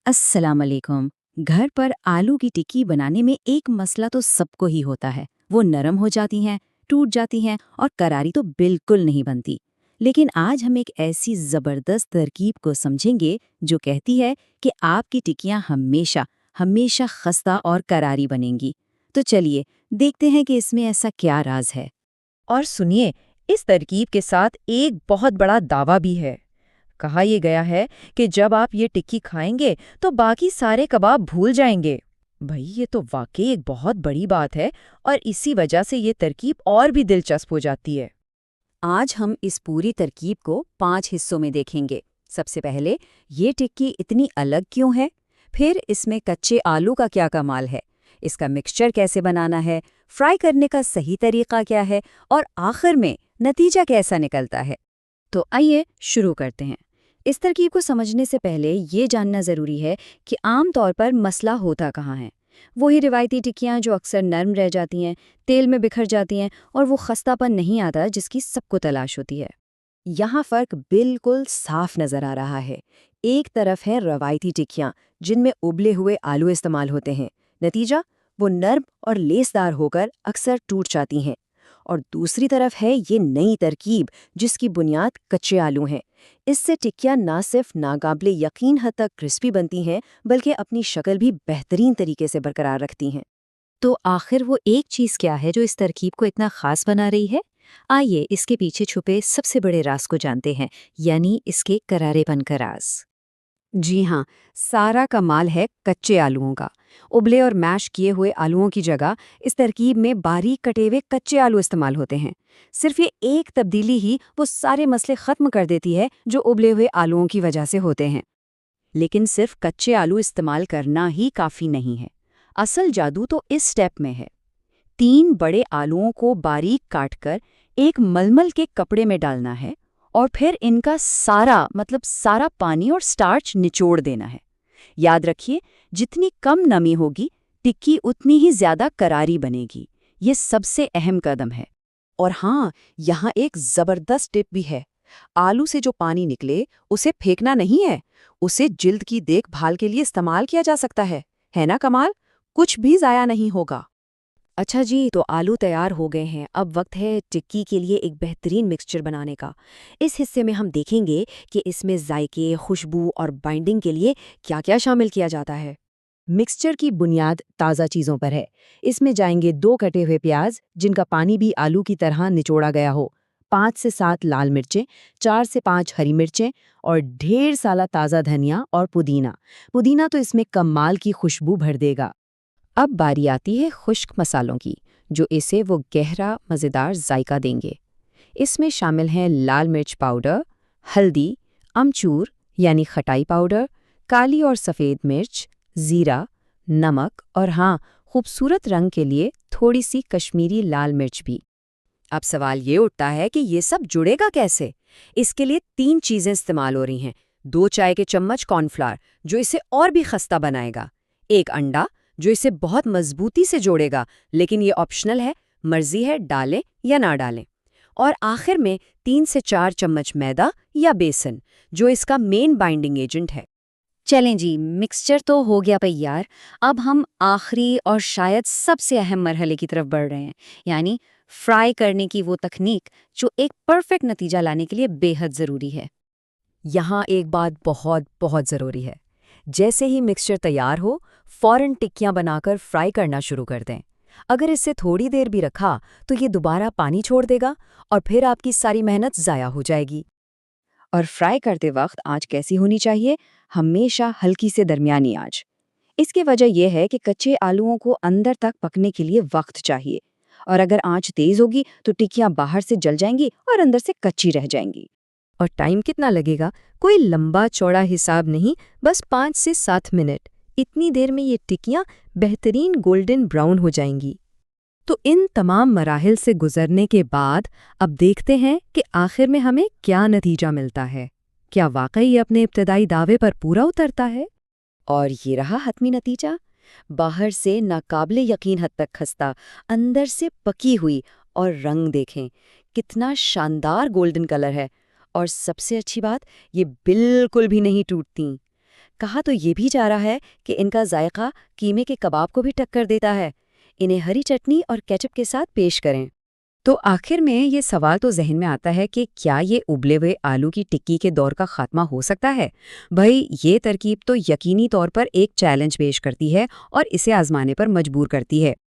अस्सलाम वालेकुम। घर पर आलू की टिक्की बनाने में एक मसला तो सबको ही होता है। वो नरम हो जाती हैं, टूट जाती हैं और करारी तो बिल्कुल नहीं बनती। लेकिन आज हम एक ऐसी ज़बरदस्त तरकीब को समझेंगे जो कहती है कि आपकी टिक्कियाँ हमेशा हमेशा खस्ता और करारी बनेंगी। तो चलिए देखते हैं कि इसमें ऐसा क्या राज है। और सुनिए, इस तरकीब के साथ एक बहुत बड़ा दावा भी है। कहा यह गया है कि जब आप ये टिक्की खाएंगे तो बाकी सारे कबाब भूल जाएंगे। भाई, ये तो वाकई एक बहुत बड़ी बात है और इसी वजह से ये तरकीब और भी दिलचस्प हो जाती है। आज हम इस पूरी तरकीब को 5 हिस्सों में देखेंगे। सबसे पहले, ये टिक्की इतनी अलग क्यों है? फिर इसमें कच्चे आलू का क्या कमाल है? इसका मिक्सचर कैसे बनाना है? फ्राई करने का सही तरीका क्या है? और आखिर में नतीजा कैसा निकलता है? तो आइए शुरू करते हैं। इस तरकीब को समझने से पहले ये जानना ज़रूरी है कि आम तौर पर मसला होता कहाँ है। वही रिवायती टिक्कियाँ जो अक्सर नरम रह जाती हैं, तेल में बिखर जाती हैं और वो खस्तापन नहीं आता जिसकी सबको तलाश होती है। यहाँ फ़र्क बिल्कुल साफ नज़र आ रहा है। एक तरफ है रवायती टिक्कियाँ जिनमें उबले हुए आलू इस्तेमाल होते हैं। नतीजा, वो नर्म और लेसदार होकर अक्सर टूट जाती हैं। और दूसरी तरफ है ये नई तरकीब जिसकी बुनियाद कच्चे आलू हैं। इससे टिक्कियाँ ना सिर्फ नाकाबिले यकीन हद तक क्रिस्पी बनती हैं, बल्कि अपनी शक्ल भी बेहतरीन तरीके से बरकरार रखती हैं। तो आखिर वो एक चीज़ क्या है जो इस तरकीब को इतना ख़ास बना रही है? आइए इसके पीछे छुपे सबसे बड़े राज को जानते हैं, यानी इसके करारेपन का राज। जी हाँ, सारा कमाल है कच्चे आलूओं का। उबले और मैश किए हुए आलूओं की जगह इस तरकीब में बारीक कटे हुए कच्चे आलू इस्तेमाल होते हैं। सिर्फ ये एक तब्दीली ही वो सारे मसले खत्म कर देती है जो उबले हुए आलूओं की वजह से होते हैं। लेकिन सिर्फ कच्चे आलू इस्तेमाल करना ही काफ़ी नहीं है। असल जादू तो इस स्टेप में है। 3 बड़े आलूओं को बारीक काटकर एक मलमल के कपड़े में डालना है और फिर इनका सारा पानी और स्टार्च निचोड़ देना है। याद रखिए, जितनी कम नमी होगी टिक्की उतनी ही ज्यादा करारी बनेगी। ये सबसे अहम कदम है। और हाँ, यहाँ एक जबरदस्त टिप भी है। आलू से जो पानी निकले उसे फेंकना नहीं है, उसे जिल्द की देखभाल के लिए इस्तेमाल किया जा सकता है ना कमाल? कुछ भी जाया नहीं होगा। अच्छा जी, तो आलू तैयार हो गए हैं। अब वक्त है टिक्की के लिए एक बेहतरीन मिक्सचर बनाने का। इस हिस्से में हम देखेंगे कि इसमें जायके, खुशबू और बाइंडिंग के लिए क्या-क्या शामिल किया जाता है। मिक्सचर की बुनियाद ताज़ा चीज़ों पर है। इसमें जाएंगे 2 कटे हुए प्याज जिनका पानी भी आलू की तरह निचोड़ा गया हो, 5 से 7 लाल मिर्चें, 4 से 5 हरी मिर्चें और ढेर सारा ताज़ा धनिया और पुदीना। पुदीना तो इसमें कमाल की खुशबू भर देगा। अब बारी आती है खुश्क मसालों की, जो इसे वो गहरा मज़ेदार जायका देंगे। इसमें शामिल हैं लाल मिर्च पाउडर, हल्दी, अमचूर यानी खटाई पाउडर, काली और सफ़ेद मिर्च, ज़ीरा, नमक और हाँ, खूबसूरत रंग के लिए थोड़ी सी कश्मीरी लाल मिर्च भी। अब सवाल ये उठता है कि ये सब जुड़ेगा कैसे? इसके लिए 3 चीज़ें इस्तेमाल हो रही हैं। 2 चाय के चम्मच कॉर्नफ्लावर जो इसे और भी खस्ता बनाएगा, 1 अंडा जो इसे बहुत मजबूती से जोड़ेगा, लेकिन ये ऑप्शनल है, मर्जी है डालें या ना डालें। और आखिर में 3 से 4 चम्मच मैदा या बेसन जो इसका मेन बाइंडिंग एजेंट है। चलें जी, मिक्सचर तो हो गया तैयार। अब हम आखिरी और शायद सबसे अहम मरहले की तरफ बढ़ रहे हैं, यानी फ्राई करने की वो तकनीक जो एक परफेक्ट नतीजा लाने के लिए बेहद ज़रूरी है। यहाँ एक बात बहुत बहुत ज़रूरी है। जैसे ही मिक्सचर तैयार हो, फौरन टिक्कियाँ बनाकर फ्राई करना शुरू कर दें। अगर इससे थोड़ी देर भी रखा तो ये दोबारा पानी छोड़ देगा और फिर आपकी सारी मेहनत ज़ाया हो जाएगी। और फ्राई करते वक्त आंच कैसी होनी चाहिए? हमेशा हल्की से दरमियानी आंच। इसकी वजह यह है कि कच्चे आलूओं को अंदर तक पकने के लिए वक्त चाहिए, और अगर आंच तेज होगी तो टिक्कियां बाहर से जल जाएंगी और अंदर से कच्ची रह जाएंगी। और टाइम कितना लगेगा? कोई लंबा चौड़ा हिसाब नहीं, बस 5 से 7 मिनट। इतनी देर में ये टिक्कियाँ बेहतरीन गोल्डन ब्राउन हो जाएंगी। तो इन तमाम मराहिल से गुजरने के बाद अब देखते हैं कि आखिर में हमें क्या नतीजा मिलता है। क्या वाकई ये अपने इब्तदाई दावे पर पूरा उतरता है? और ये रहा हतमी नतीजा। बाहर से नाकाबिले यकीन हद तक खस्ता, अंदर से पकी हुई, और रंग देखें कितना शानदार गोल्डन कलर है। और सबसे अच्छी बात, ये बिल्कुल भी नहीं टूटती। کہا تو یہ بھی جا رہا ہے کہ ان کا ذائقہ قیمے کے کباب کو بھی ٹکر دیتا ہے۔ انہیں ہری چٹنی اور کیچپ کے ساتھ پیش کریں۔ تو آخر میں یہ سوال تو ذہن میں آتا ہے کہ کیا یہ ابلے ہوئے آلو کی ٹکی کے دور کا خاتمہ ہو سکتا ہے؟ بھائی یہ ترکیب تو یقینی طور پر ایک چیلنج پیش کرتی ہے اور اسے آزمانے پر مجبور کرتی ہے۔